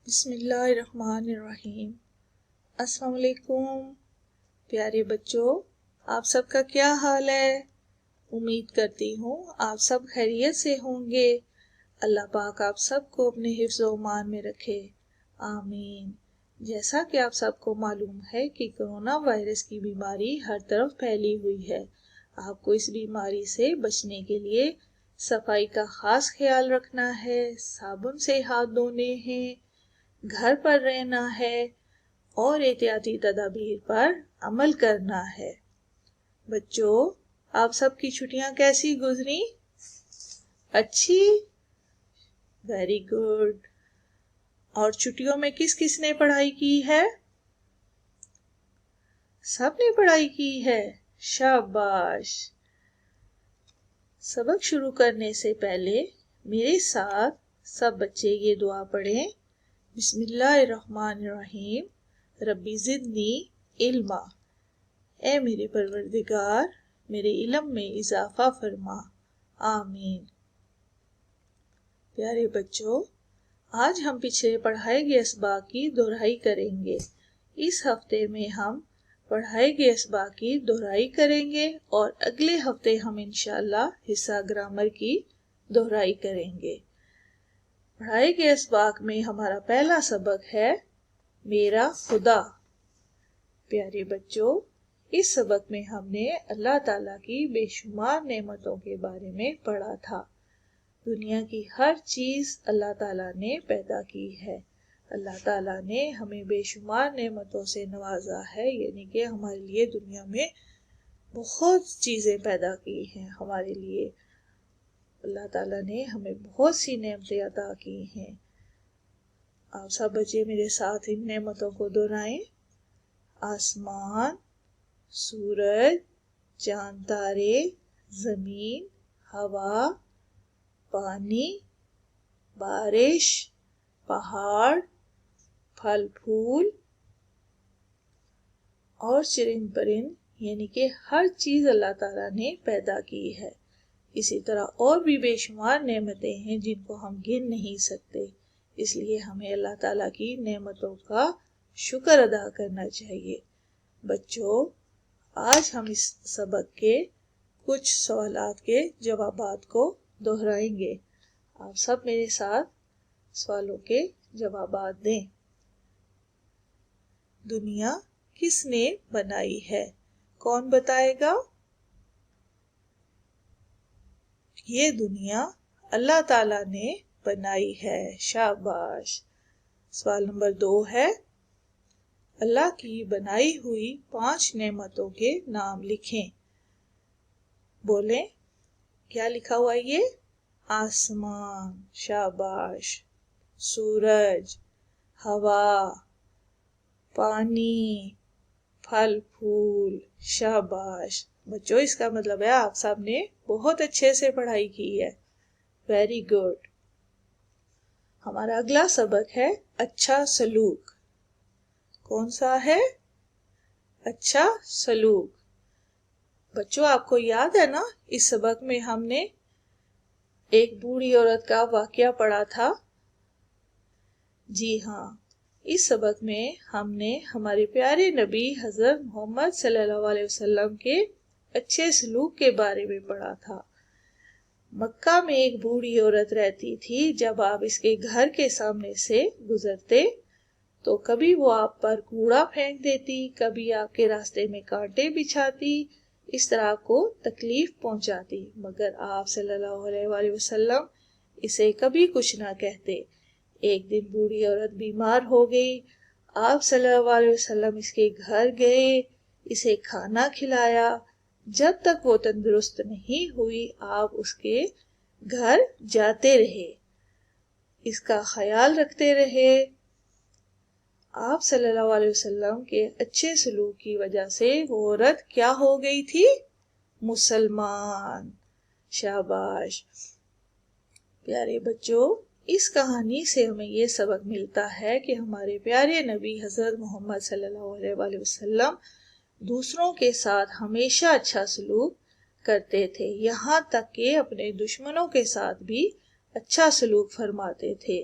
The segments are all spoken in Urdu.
بسم اللہ الرحمن الرحیم۔ السلام علیکم پیارے بچوں، آپ سب کا کیا حال ہے؟ امید کرتی ہوں آپ سب خیریت سے ہوں گے۔ اللہ پاک آپ سب کو اپنے حفظ و امان میں رکھے، آمین۔ جیسا کہ آپ سب کو معلوم ہے کہ کرونا وائرس کی بیماری ہر طرف پھیلی ہوئی ہے۔ آپ کو اس بیماری سے بچنے کے لیے صفائی کا خاص خیال رکھنا ہے، صابن سے ہاتھ دھونے ہیں، گھر پر رہنا ہے اور احتیاطی تدابیر پر عمل کرنا ہے۔ بچوں، آپ سب کی چھٹیاں کیسی گزری؟ اچھی؟ Very good. اور چھٹیوں میں کس کس نے پڑھائی کی ہے؟ سب نے پڑھائی کی ہے، شاباش۔ سبق شروع کرنے سے پہلے میرے ساتھ سب بچے یہ دعا پڑھیں۔ بسم اللہ الرحمن الرحیم، ربی زدنی علما۔ اے میرے پروردگار، میرے علم میں اضافہ فرما، آمین۔ پیارے بچوں، آج ہم پچھلے پڑھائے گئے اسباق کی دہرائی کریں گے۔ اس ہفتے میں ہم پڑھائے گئے اسباق کی دہرائی کریں گے اور اگلے ہفتے ہم انشاءاللہ حصہ گرامر کی دہرائی کریں گے۔ پڑھائے گئے اسباق میں ہمارا پہلا سبق ہے میرا خدا۔ پیارے بچوں، اس سبق میں ہم نے اللہ تعالیٰ کی بے شمار نعمتوں کے بارے میں پڑھا تھا۔ دنیا کی ہر چیز اللہ تعالیٰ نے پیدا کی ہے۔ اللہ تعالیٰ نے ہمیں بے شمار نعمتوں سے نوازا ہے، یعنی کہ ہمارے لیے دنیا میں بہت چیزیں پیدا کی ہیں۔ ہمارے لیے اللہ تعالیٰ نے ہمیں بہت سی نعمتیں عطا کی ہیں۔ آپ سب بچے میرے ساتھ ان نعمتوں کو دہرائیں۔ آسمان، سورج، چاند تارے، زمین، ہوا، پانی، بارش، پہاڑ، پھل پھول اور چرند پرند، یعنی کہ ہر چیز اللہ تعالیٰ نے پیدا کی ہے۔ اسی طرح اور بھی بے شمار نعمتیں ہیں جن کو ہم گن نہیں سکتے، اس لیے ہمیں اللہ تعالیٰ کی نعمتوں کا شکر ادا کرنا چاہیے۔ بچوں، آج ہم اس سبق کے کچھ سوالات کے جوابات کو دہرائیں گے۔ آپ سب میرے ساتھ سوالوں کے جوابات دیں۔ دنیا کس نے بنائی ہے؟ کون بتائے گا؟ یہ دنیا اللہ تعالیٰ نے بنائی ہے، شاباش۔ سوال نمبر 2 ہے، اللہ کی بنائی ہوئی 5 نعمتوں کے نام لکھیں۔ بولیں، کیا لکھا ہوا یہ؟ آسمان، شاباش۔ سورج، ہوا، پانی، پھل پھول، شاباش۔ بچوں، اس کا مطلب ہے آپ سب نے بہت اچھے سے پڑھائی کی ہے، ویری گڈ۔ ہمارا اگلا سبق ہے اچھا سلوک۔ کون سا ہے؟ اچھا سلوک۔ بچوں، آپ کو یاد ہے نا، اس سبق میں ہم نے ایک بوڑھی عورت کا واقعہ پڑھا تھا۔ جی ہاں، اس سبق میں ہم نے ہمارے پیارے نبی حضرت محمد صلی اللہ علیہ وسلم کے اچھے سلوک کے بارے میں پڑھا تھا۔ مکہ میں ایک بوڑھی عورت رہتی تھی۔ جب آپ اس کے گھر کے سامنے سے گزرتے تو کبھی وہ آپ پر کوڑا پھینک دیتی، کبھی آپ کے راستے میں کانٹے بچھاتی، اس طرح آپ کو تکلیف پہنچاتی، مگر آپ صلی اللہ علیہ وآلہ وسلم اسے کبھی کچھ نہ کہتے۔ ایک دن بوڑھی عورت بیمار ہو گئی، آپ صلی اللہ علیہ وسلم اس کے گھر گئے، اسے کھانا کھلایا۔ جب تک وہ تندرست نہیں ہوئی آپ اس کے گھر جاتے رہے، اس کا خیال رکھتے رہے۔ آپ صلی اللہ علیہ وسلم کے اچھے سلوک کی وجہ سے وہ عورت کیا ہو گئی تھی؟ مسلمان، شاباش۔ پیارے بچوں، اس کہانی سے ہمیں یہ سبق ملتا ہے کہ ہمارے پیارے نبی حضرت محمد صلی اللہ علیہ وآلہ وسلم دوسروں کے ساتھ ہمیشہ اچھا سلوک کرتے تھے، یہاں تک کہ اپنے دشمنوں کے ساتھ بھی اچھا سلوک فرماتے تھے۔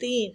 3,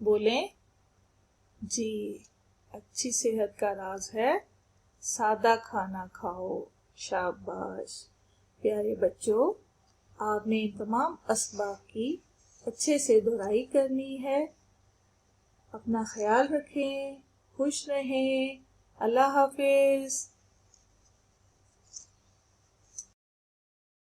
بولیں جی، اچھی صحت کا راز ہے سادہ کھانا کھاؤ۔ شاباش پیارے بچوں، آپ نے ان تمام اسباق کی اچھے سے دہرائی کرنی ہے۔ اپنا خیال رکھیں، خوش رہیں، اللہ حافظ۔